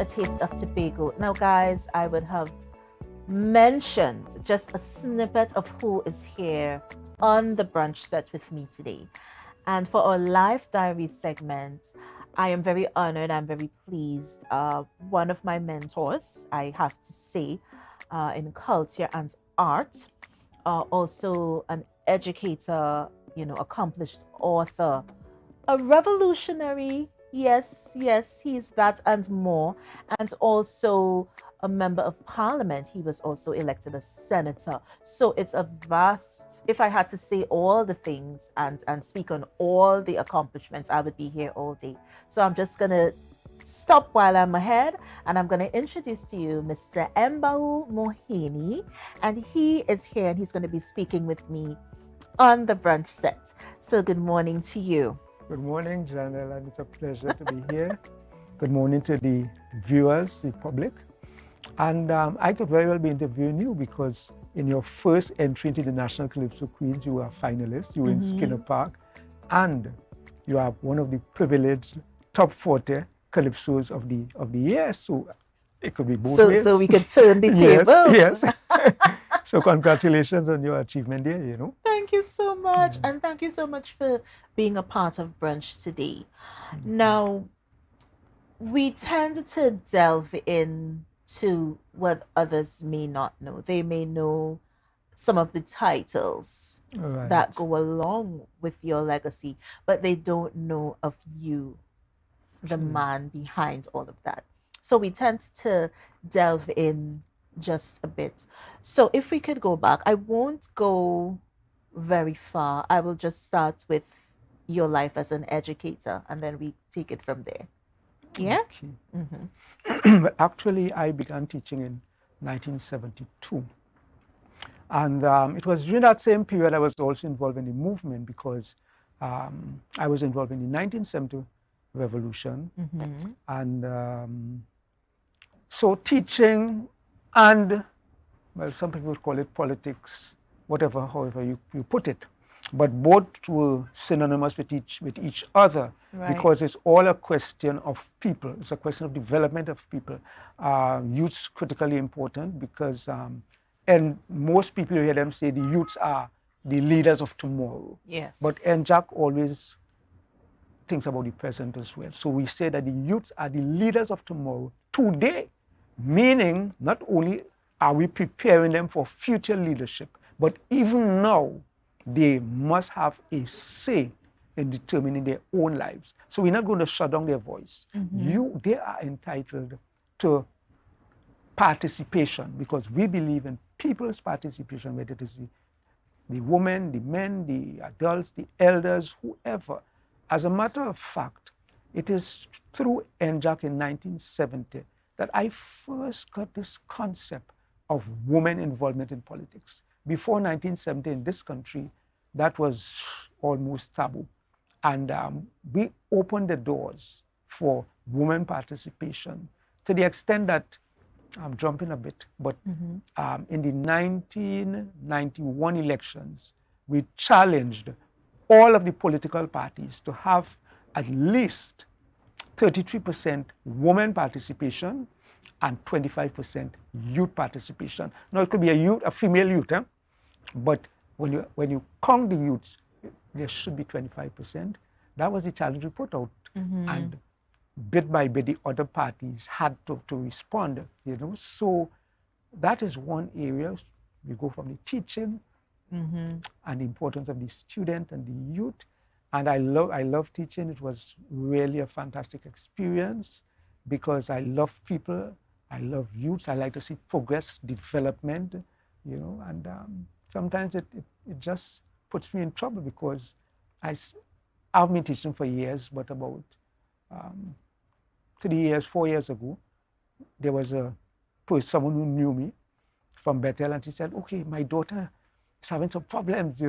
taste of Tobago. Now, guys, I would have mentioned just a snippet of who is here on the brunch set with me today. And for our live diary segment, I am very honored. I'm very pleased. One of my mentors, I have to say, in culture and art, also an educator, accomplished author, a revolutionary. Yes, yes, he's that and more. And also a member of parliament. He was also elected a senator. So it's a vast, if I had to say all the things and speak on all the accomplishments, I would be here all day. So I'm just going to stop while I'm ahead, and I'm going to introduce to you Mr. Embau Moheni. And he is here and he's going to be speaking with me on the brunch set. So good morning to you. Good morning, Janelle, and it's a pleasure to be here. Good morning to the viewers, the public. And I could very well be interviewing you because in your first entry into the National Calypso Queens, you were a finalist, you were in Skinner Park, and you are one of the privileged top 40 Calypsos of the year. So it could be both ways. So we could turn the tables. Yes. So congratulations on your achievement there, Thank you so much. And thank you so much for being a part of Brunch today. Now, we tend to delve into what others may not know. They may know some of the titles that go along with your legacy, but they don't know of you, the man behind all of that. So we tend to delve in just a bit. So if we could go back, I won't go very far. I will just start with your life as an educator, and then we take it from there. Yeah? Okay. Actually, I began teaching in 1972. And it was during that same period I was also involved in the movement because I was involved in the 1970 revolution. And so teaching and, well, some people would call it politics, however you put it. But both were synonymous with each other, because it's all a question of people. It's a question of development of people. Youth's critically important because, and most people, you hear them say the youths are the leaders of tomorrow. Yes. But NJAC always thinks about the present as well. So we say that the youths are the leaders of tomorrow today, meaning not only are we preparing them for future leadership, but even now, they must have a say in determining their own lives. So we're not going to shut down their voice. They are entitled to participation because we believe in people's participation, whether it is the women, the men, the adults, the elders, whoever. As a matter of fact, it is through NJAC in 1970 that I first got this concept of women involvement in politics. Before 1970 in this country, that was almost taboo. And we opened the doors for women participation to the extent that, I'm jumping a bit, but in the 1991 elections, we challenged all of the political parties to have at least 33% women participation and 25% youth participation. Now it could be a female youth, but when you count the youths, there should be 25%. That was the challenge we put out, and bit by bit, the other parties had to respond. So that is one area. We go from the teaching and the importance of the student and the youth, and I love teaching. It was really a fantastic experience because I love people. I love youth. I like to see progress, development, and sometimes it just puts me in trouble because I've been teaching for years, but about 4 years ago, there was someone who knew me from Bethel, and she said, okay, my daughter is having some problems,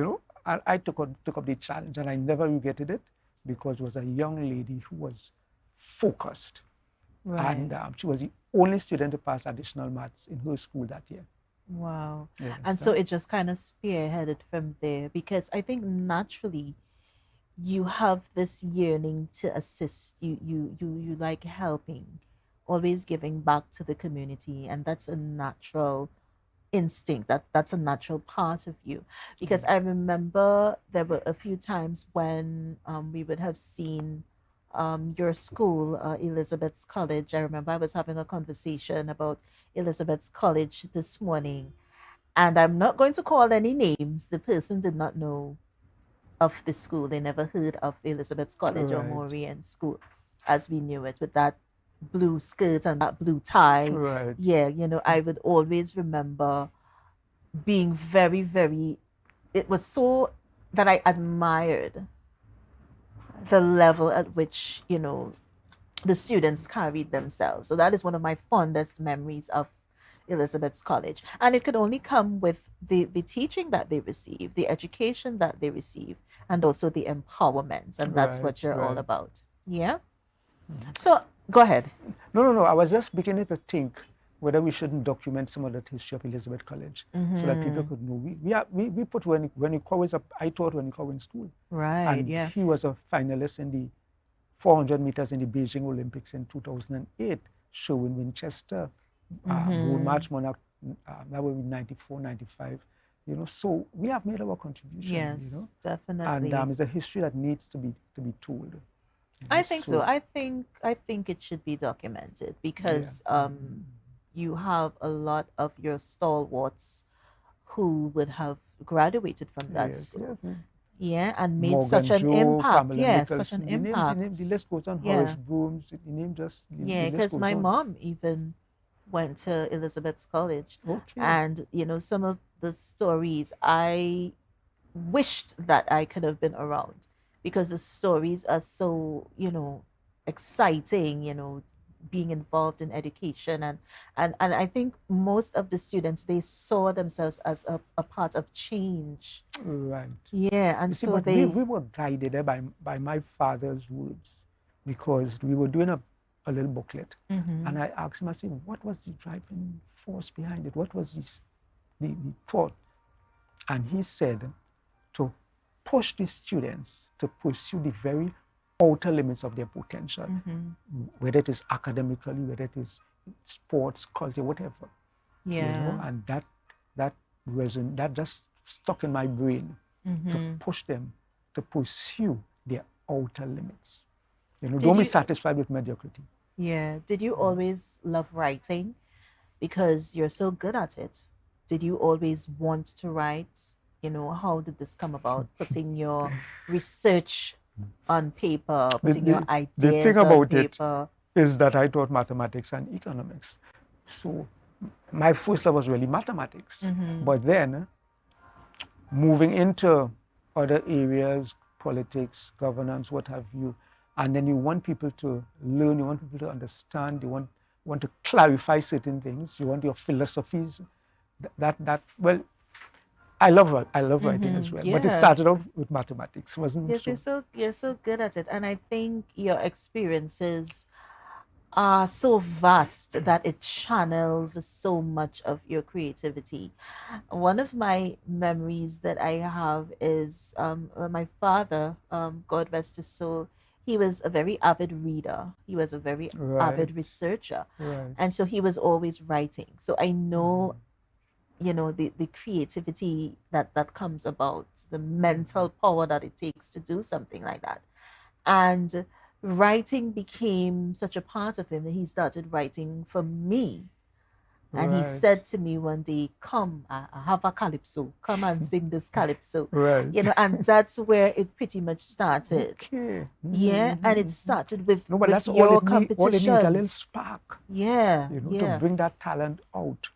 And I took up the challenge, and I never regretted it because it was a young lady who was focused. And she was the only student to pass additional maths in her school that year. Wow. Yes, and so it just kind of spearheaded from there because I think naturally you have this yearning to assist. You like helping always giving back to the community, and that's a natural instinct, that's a natural part of you. Because I remember there were a few times when we would have seen your school, Elizabeth's College. I remember I was having a conversation about Elizabeth's College this morning, and I'm not going to call any names. The person did not know of the school. They never heard of Elizabeth's College or Right. Moravian School as we knew it, with that blue skirt and that blue tie. Right. Yeah, I would always remember being very, very, it was so that I admired the level at which, the students carried themselves. So that is one of my fondest memories of Elizabeth's College. And it could only come with the teaching that they receive, the education that they receive, and also the empowerment. And that's Right. what you're all Right. about. Yeah. So go ahead. No. I was just beginning to think whether we shouldn't document some of the history of Elizabeth College so that people could know. We put when was up. I taught when he was in school, Right. and Yeah. he was a finalist in the 400 meters in the Beijing Olympics in 2008. Sherwin Winchester, Boone March Monarch, that would be 94, 95. So we have made our contribution. Yes, definitely. And it's a history that needs to be told. I think so. I think it should be documented because you have a lot of your stalwarts who would have graduated from that Yes, school. yes. Yeah, and made Morgan such an Joe, impact. Pamela Yeah, such Nicholson. an The impact. list goes on. Yeah. Horace Brooms. The name just Yeah, the list because goes my on. mom even went to Elizabeth's College. Okay. And, some of the stories, I wished that I could have been around because the stories are so, exciting, being involved in education. And I think most of the students, they saw themselves as a part of change. Right. Yeah, and You see, so but they... we were guided by my father's words because we were doing a little booklet. And I asked him, I said, what was the driving force behind it? What was the thought? And he said to push the students to pursue the very outer limits of their potential, whether it is academically, whether it is sports, culture, whatever. Yeah. And that just stuck in my brain to push them to pursue their outer limits. Don't be satisfied with mediocrity. Yeah. Did you always love writing because you're so good at it? Did you always want to write? How did this come about? Putting your research on paper, putting your ideas the thing on about paper. it is that I taught mathematics and economics. So my first love was really mathematics. But then moving into other areas, politics, governance, what have you, and then you want people to learn, you want people to understand, you want to clarify certain things, you want your philosophies. Well, I love writing as well, but it started out with mathematics, wasn't it? Yes, you're so good at it, and I think your experiences are so vast that it channels so much of your creativity. One of my memories that I have is my father, God rest his soul, he was a very avid reader. He was a very avid researcher. Right. And so he was always writing. So I know, the creativity that comes about, the mental power that it takes to do something like that. And writing became such a part of him that he started writing for me. And he said to me one day, come, I have a calypso. Come and sing this calypso. Right. And that's where it pretty much started. Okay. Yeah, and it started with, No, but with that's your all it competitions. needs, a little spark. Yeah, to bring that talent out,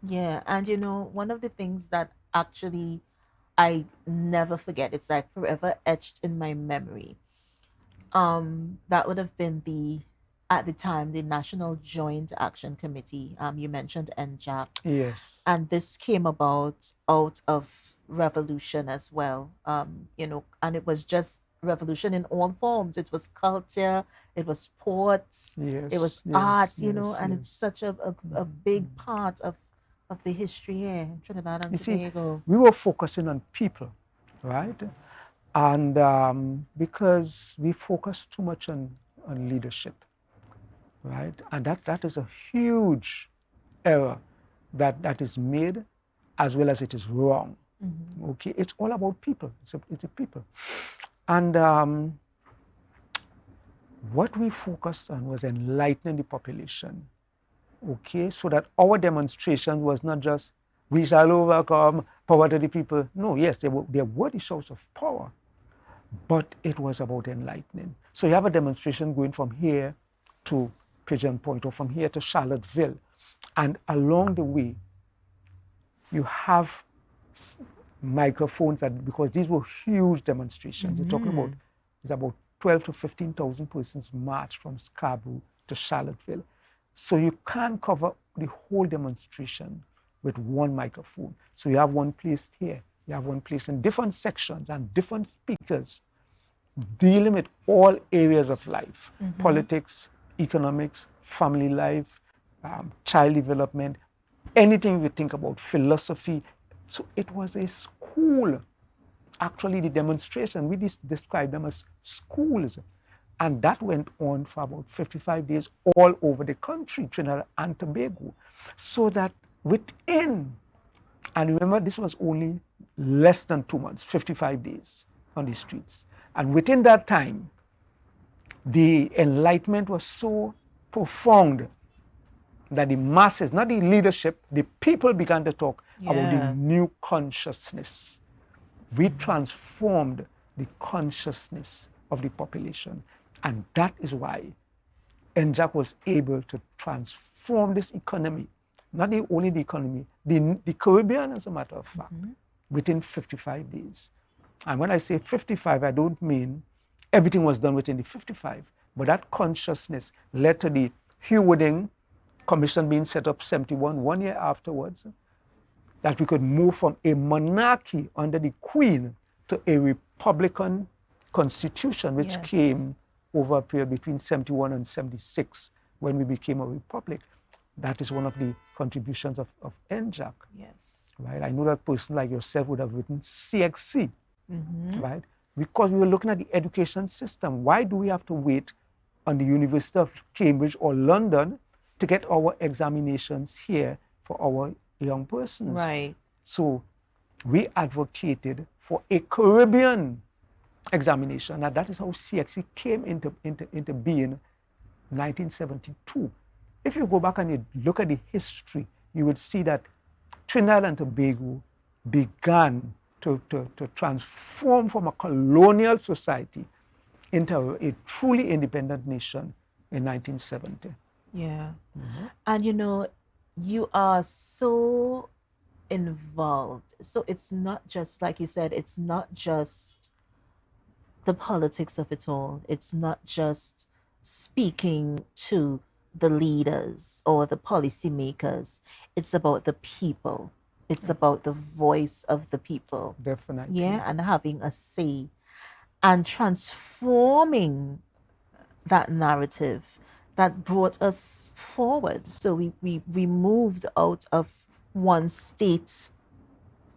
Yeah, and one of the things that actually I never forget, it's like forever etched in my memory. That would have been at the time, the National Joint Action Committee. You mentioned NJAC. Yes. And this came about out of revolution as well. And it was just revolution in all forms. It was culture, it was sports, it was art, and it's such a big part of the history here in Trinidad and Tobago. We were focusing on people, right? And because we focus too much on leadership, right? And that is a huge error that is made, as well as it is wrong. Okay, it's all about people. It's a people, and what we focused on was enlightening the population. Okay, so that our demonstration was not just we shall overcome, power to the people. No, yes, there were the source of power, but it was about enlightening. So you have a demonstration going from here to Pigeon Point or from here to Charlottesville, and along the way you have microphones, and because these were huge demonstrations, you're talking about it's about 12 to 15,000 persons marched from Scarborough to Charlottesville. So you can't cover the whole demonstration with one microphone. So you have one placed here, you have one placed in different sections and different speakers dealing with all areas of life, politics, economics, family life, child development, anything you think about, philosophy. So it was a school. Actually, the demonstration, we describe them as schools. And that went on for about 55 days all over the country, Trinidad and Tobago. So that within, and remember, this was only less than 2 months, 55 days on the streets. And within that time, the enlightenment was so profound that the masses, not the leadership, the people began to talk about the new consciousness. We transformed the consciousness of the population. And that is why NJAC was able to transform this economy, not only the economy, the Caribbean, as a matter of fact, within 55 days. And when I say 55, I don't mean everything was done within the 55, but that consciousness led to the Hugh Wooding Commission being set up 71, 1 year afterwards, that we could move from a monarchy under the Queen to a Republican constitution, which came over a period between 71 and 76 when we became a republic. That is one of the contributions of NJAC. Yes. Right? I know that person like yourself would have written CXC, right? Because we were looking at the education system. Why do we have to wait on the University of Cambridge or London to get our examinations here for our young persons? Right. So we advocated for a Caribbean examination, and that is how CXC came into being in 1972. If you go back and you look at the history, you would see that Trinidad and Tobago began to transform from a colonial society into a truly independent nation in 1970. Yeah. And you are so involved. So it's not just, like you said, it's not just the politics of it all. It's not just speaking to the leaders or the policymakers. It's about the people. It's about the voice of the people. Definitely. Yeah, and having a say and transforming that narrative that brought us forward. So we moved out of one state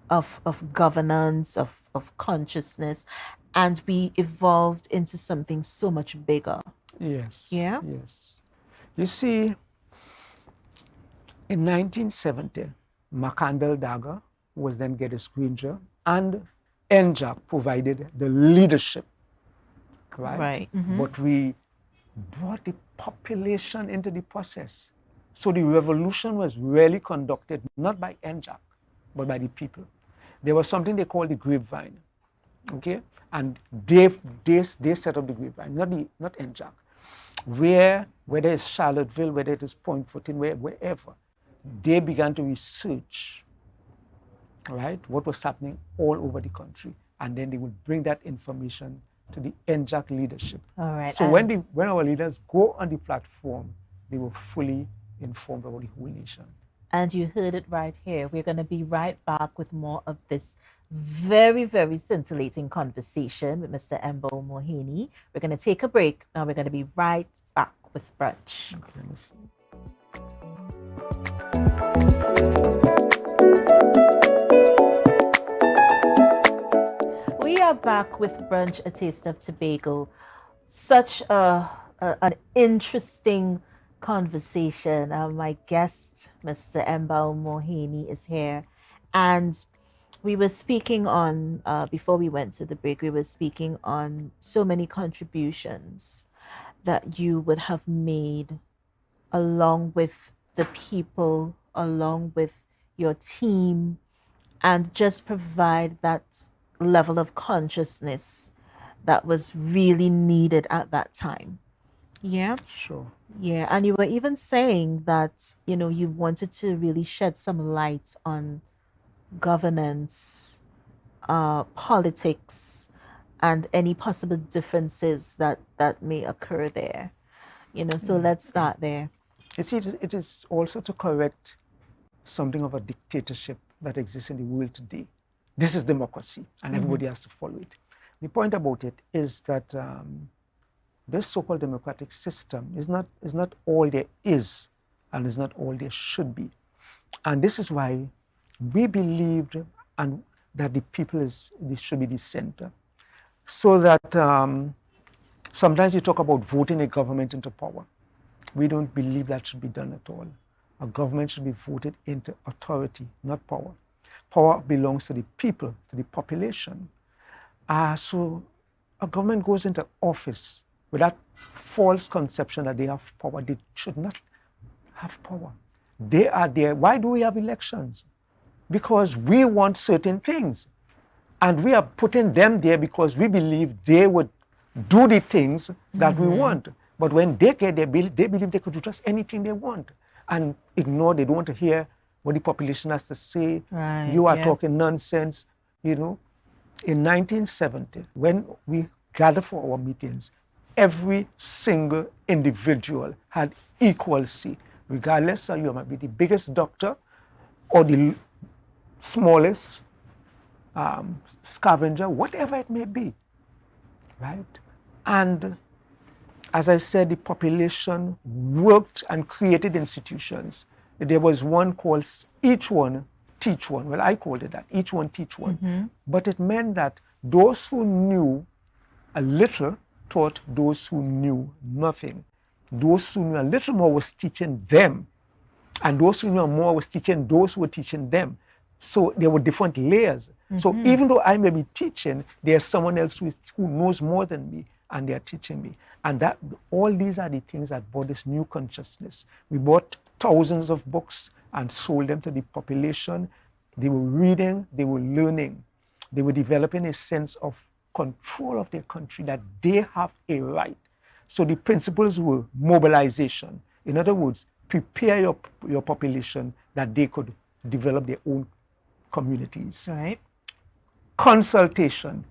of governance, of consciousness, and we evolved into something so much bigger. Yes. Yeah? Yes. You see, in 1970, Macandal Dagger, who was then Geddes Granger, and NJAC provided the leadership, right? Right. But we brought the population into the process. So the revolution was really conducted not by NJAC, but by the people. There was something they called the grapevine, okay? And they set up the grapevine, not NJAC. Whether it's Charlottesville, whether it is Point 14, wherever, they began to research, right, what was happening all over the country, and then they would bring that information to the NJAC leadership. All right. So when our leaders go on the platform, they were fully informed about the whole nation. And you heard it right here. We're going to be right back with more of this very, very scintillating conversation with Mr. Embau Moheni. We're going to take a break, and we're going to be right back with Brunch. We are back with Brunch, A Taste of Tobago. Such an interesting conversation. My guest, Mr. Embau Moheni, is here. And we were speaking on, before we went to the break, we were speaking on so many contributions that you would have made along with the people, along with your team, and just provide that level of consciousness that was really needed at that time. Yeah. Sure. Yeah. And you were even saying that, you wanted to really shed some light on governance, politics, and any possible differences that may occur there. So let's start there. You see, it is also to correct something of a dictatorship that exists in the world today. This is democracy, and everybody has to follow it. The point about it is that this so-called democratic system is not all there is, and is not all there should be. And this is why we believed and that the people this should be the center. So that sometimes you talk about voting a government into power. We don't believe that should be done at all. A government should be voted into authority, not power. Power belongs to the people, to the population. So a government goes into office with that false conception that they have power. They should not have power. They are there. Why do we have elections? Because we want certain things. And we are putting them there because we believe they would do the things that we want. But when they get there, they believe they could do just anything they want and ignore. They don't want to hear what the population has to say. Right, You are talking nonsense. In 1970, when we gathered for our meetings, every single individual had equal say, regardless of you might be the biggest doctor or the smallest scavenger, whatever it may be, right? And as I said, the population worked and created institutions. There was one called Each One, Teach One. Well, I called it that, Each One, Teach One. But it meant that those who knew a little taught those who knew nothing. Those who knew a little more was teaching them. And those who knew more was teaching those who were teaching them. So there were different layers. So even though I may be teaching, there's someone else who knows more than me, and they're teaching me. And that all these are the things that brought this new consciousness. We bought thousands of books and sold them to the population. They were reading, they were learning, they were developing a sense of control of their country, that they have a right. So the principles were mobilization. In other words, prepare your population that they could develop their own communities. Right. Consultation.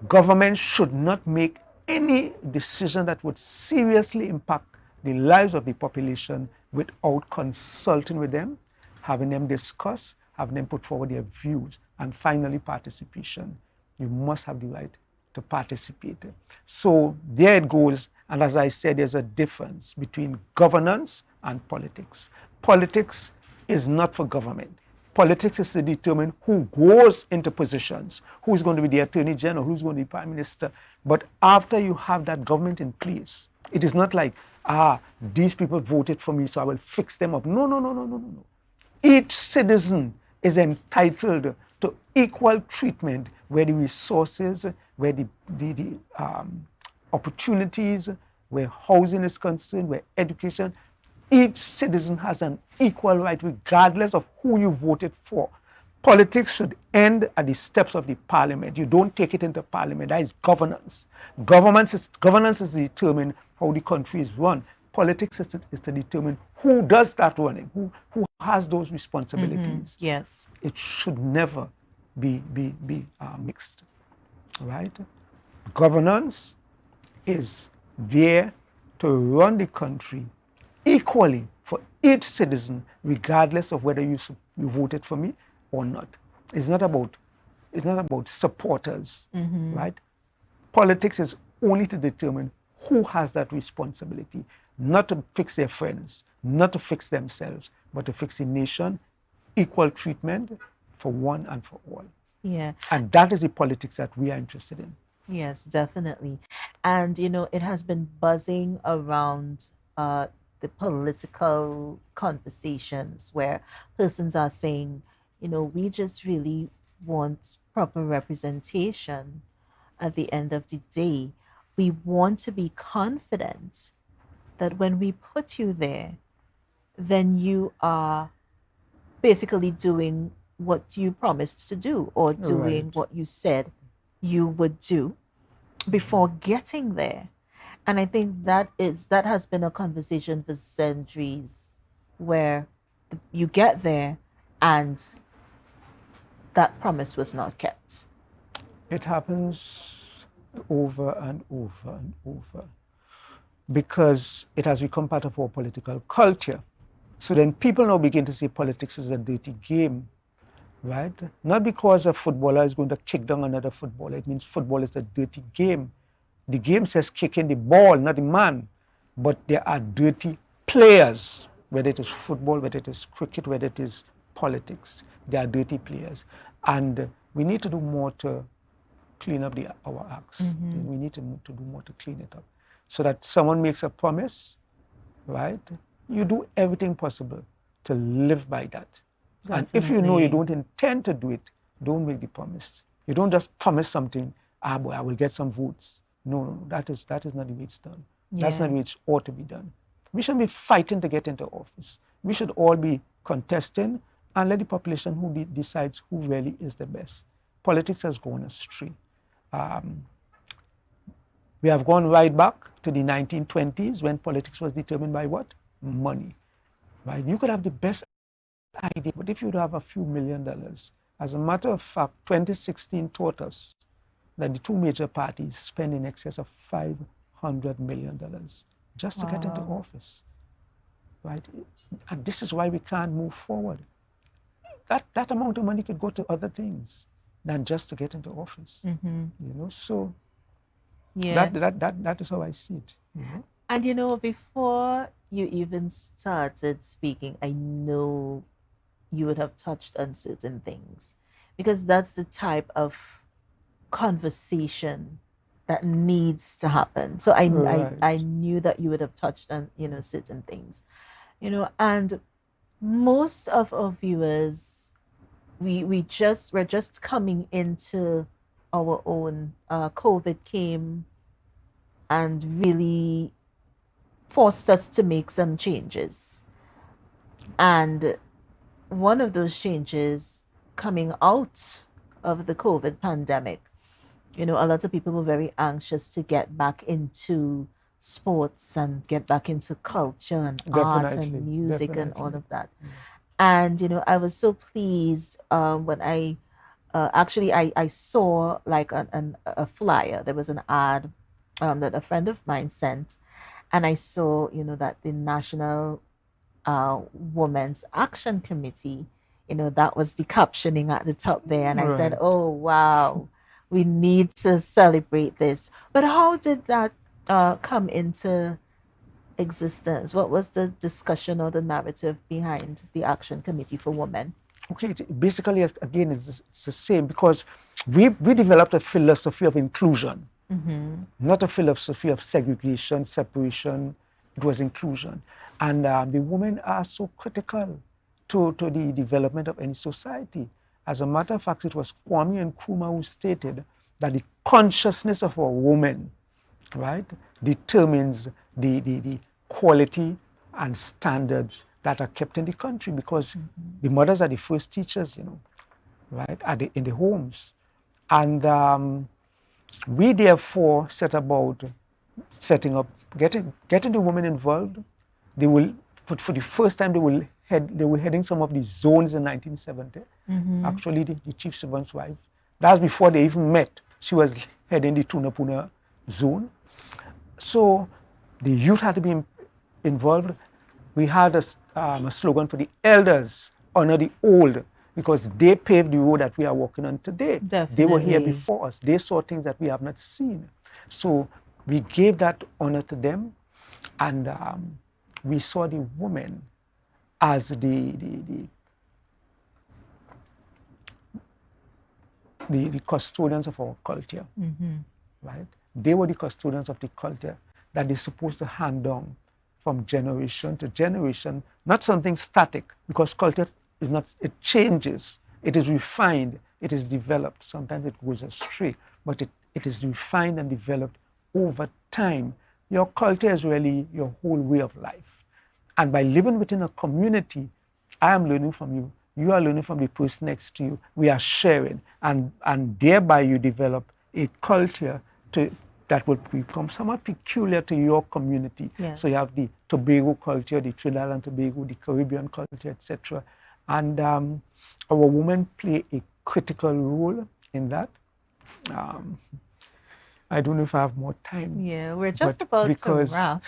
Government should not make any decision that would seriously impact the lives of the population without consulting with them, having them discuss, having them put forward their views. And finally, participation. You must have the right to participate. So there it goes. And as I said, there's a difference between governance and politics. Politics is not for government. Politics is to determine who goes into positions, who's going to be the attorney general, who's going to be prime minister. But after you have that government in place, it is not like, these people voted for me, so I will fix them up. No, no, no, no, no, no, no. Each citizen is entitled to equal treatment where the resources, where the opportunities, where housing is concerned, where education. Each citizen has an equal right regardless of who you voted for. Politics should end at the steps of the parliament. You don't take it into parliament. That is governance. Governance is to determine how the country is run. Politics is to determine who does that running, who has those responsibilities. Yes. It should never be mixed, right? Governance is there to run the country equally for each citizen, regardless of whether you voted for me or not. It's not about supporters, right? Politics is only to determine who has that responsibility, not to fix their friends, not to fix themselves, but to fix the nation, equal treatment for one and for all. Yeah. And that is the politics that we are interested in. Yes, definitely. And it has been buzzing around the political conversations where persons are saying, we just really want proper representation at the end of the day. We want to be confident that when we put you there, then you are basically doing what you promised to do or doing Right. what you said you would do before getting there. And I think that has been a conversation for centuries where you get there and that promise was not kept. It happens over and over and over because it has become part of our political culture. So then people now begin to say politics is a dirty game, right? Not because a footballer is going to kick down another footballer. It means football is a dirty game. The game says kicking the ball, not the man. But there are dirty players, whether it is football, whether it is cricket, whether it is politics. There are dirty players. And we need to do more to clean up our acts. Mm-hmm. We need to do more to clean it up. So that someone makes a promise, right? You do everything possible to live by that. Definitely. And if you know you don't intend to do it, don't make the promise. You don't just promise something, boy, I will get some votes. No, that is not the way it's done. Yeah. That's not the way it ought to be done. We shouldn't be fighting to get into office. We should all be contesting and let the population who decides who really is the best. Politics has gone astray. We have gone right back to the 1920s when politics was determined by what? Money. Right? You could have the best idea, but if you have a few $1 million, as a matter of fact, 2016 taught us that the two major parties spend in excess of $500 million just to get into office. Right? And this is why we can't move forward. That amount of money could go to other things than just to get into office. Mm-hmm. So yeah. that is how I see it. And before you even started speaking, I know you would have touched on certain things because that's the type of conversation that needs to happen. So I knew that you would have touched on certain things, and most of our viewers, we're just coming into our own. COVID came and really forced us to make some changes, and one of those changes coming out of the COVID pandemic, a lot of people were very anxious to get back into sports and get back into culture and art and music and all of that. And I was so pleased when I actually I saw like a flyer. There was an ad that a friend of mine sent, and I saw that the National Women's Action Committee, that was the captioning at the top there. And I said, oh, wow, we need to celebrate this. But how did that come into existence? What was the discussion or the narrative behind the Action Committee for Women? Okay, basically, again, it's the same because we developed a philosophy of inclusion, not a philosophy of segregation, separation. It was inclusion. And the women are so critical to the development of any society. As a matter of fact, it was Kwame Nkrumah who stated that the consciousness of a woman, right, determines the quality and standards that are kept in the country, because the mothers are the first teachers, right, in the homes. And we therefore set about setting up, getting the women involved. They will, for the first time, they were heading some of the zones in 1970. Actually, the chief servant's wife. That's before they even met. She was heading the Tunapuna zone. So the youth had to be involved. We had a slogan for the elders, honor the old, because they paved the road that we are walking on today. Definitely. They were here before us. They saw things that we have not seen. So we gave that honor to them, and we saw the women as the custodians of our culture, right? They were the custodians of the culture that they're supposed to hand down from generation to generation, not something static, because culture is not, it changes, it is refined, it is developed. Sometimes it goes astray, but it is refined and developed over time. Your culture is really your whole way of life. And by living within a community, I am learning from you, you are learning from the person next to you, we are sharing, and thereby you develop a culture that will become somewhat peculiar to your community. Yes. So you have the Tobago culture, the Trinidad and Tobago, the Caribbean culture, etc. And our women play a critical role in that. I don't know if I have more time. Yeah, we're just about to wrap.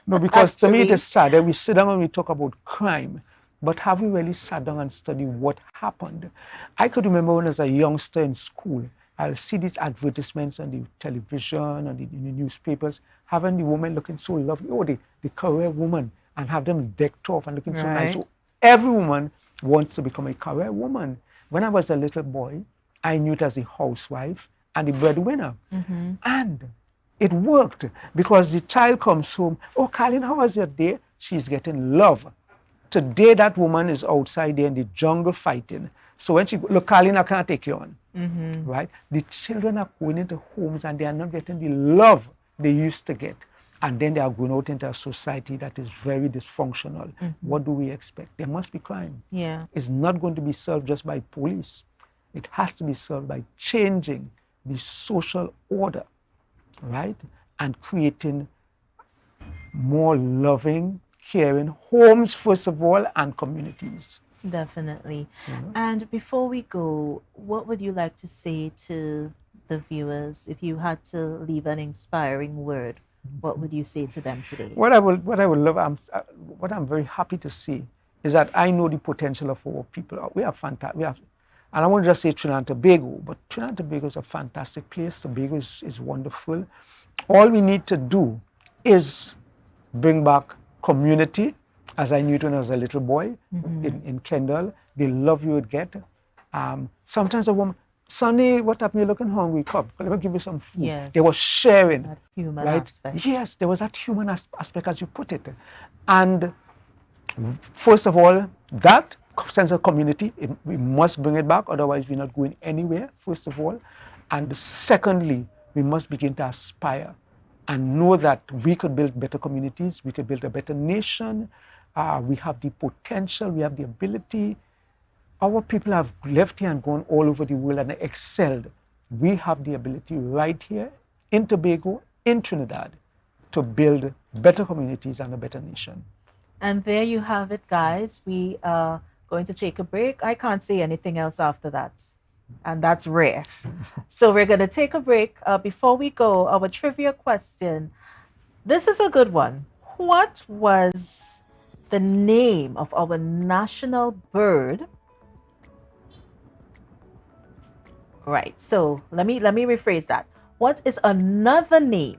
No, because to me it is sad that we sit down and we talk about crime, but have we really sat down and studied what happened? I could remember when I was a youngster in school, I'll see these advertisements on the television, on the newspapers, having the woman looking so lovely, oh, the career woman, and have them decked off and looking so nice. So every woman wants to become a career woman. When I was a little boy, I knew it as a housewife and the breadwinner. And it worked because the child comes home, oh, Colin, how was your day? She's getting love. Today, that woman is outside there in the jungle fighting. So when she, look, Colin, I can't take you on. Right? The children are going into homes and they are not getting the love they used to get. And then they are going out into a society that is very dysfunctional. What do we expect? There must be crime. Yeah. It's not going to be solved just by police. It has to be solved by changing the social order, right? And creating more loving, caring homes, first of all, and communities. Definitely. And before we go, what would you like to say to the viewers? If you had to leave an inspiring word, what would you say to them today? What I would love, what I'm very happy to see is that I know the potential of our people. We are fantastic. And I won't just say Trinidad and Tobago, but Trinidad and Tobago is a fantastic place. Tobago is wonderful. All we need to do is bring back community, as I knew it when I was a little boy in Kendall. The love you would get. Sometimes a woman, Sonny, what happened? You're looking hungry. Come, let me give you some food. Yes. There was sharing. That human right? aspect. Yes, there was that human aspect, as you put it. And first of all, that sense of community, we must bring it back, otherwise we're not going anywhere, first of all. And secondly, we must begin to aspire and know that we could build better communities, we could build a better nation, we have the potential, we have the ability. Our people have left here and gone all over the world and excelled. We have the ability right here in Tobago, in Trinidad, to build better communities and a better nation. And there you have it, guys. We are going to take a break. I can't say anything else after that. And that's rare. So we're going to take a break. Before we go, our trivia question. This is a good one. What was the name of our national bird? Right. So let me rephrase that. What is another name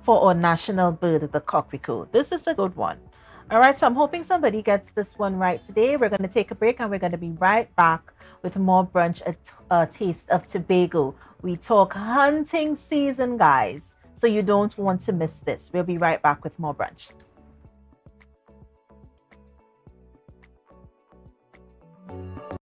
for our national bird, the cockatoo? This is a good one. All right, so I'm hoping somebody gets this one right today. We're going to take a break and we're going to be right back with more Brunch, a taste of Tobago. We talk hunting season, guys, so you don't want to miss this. We'll be right back with more Brunch.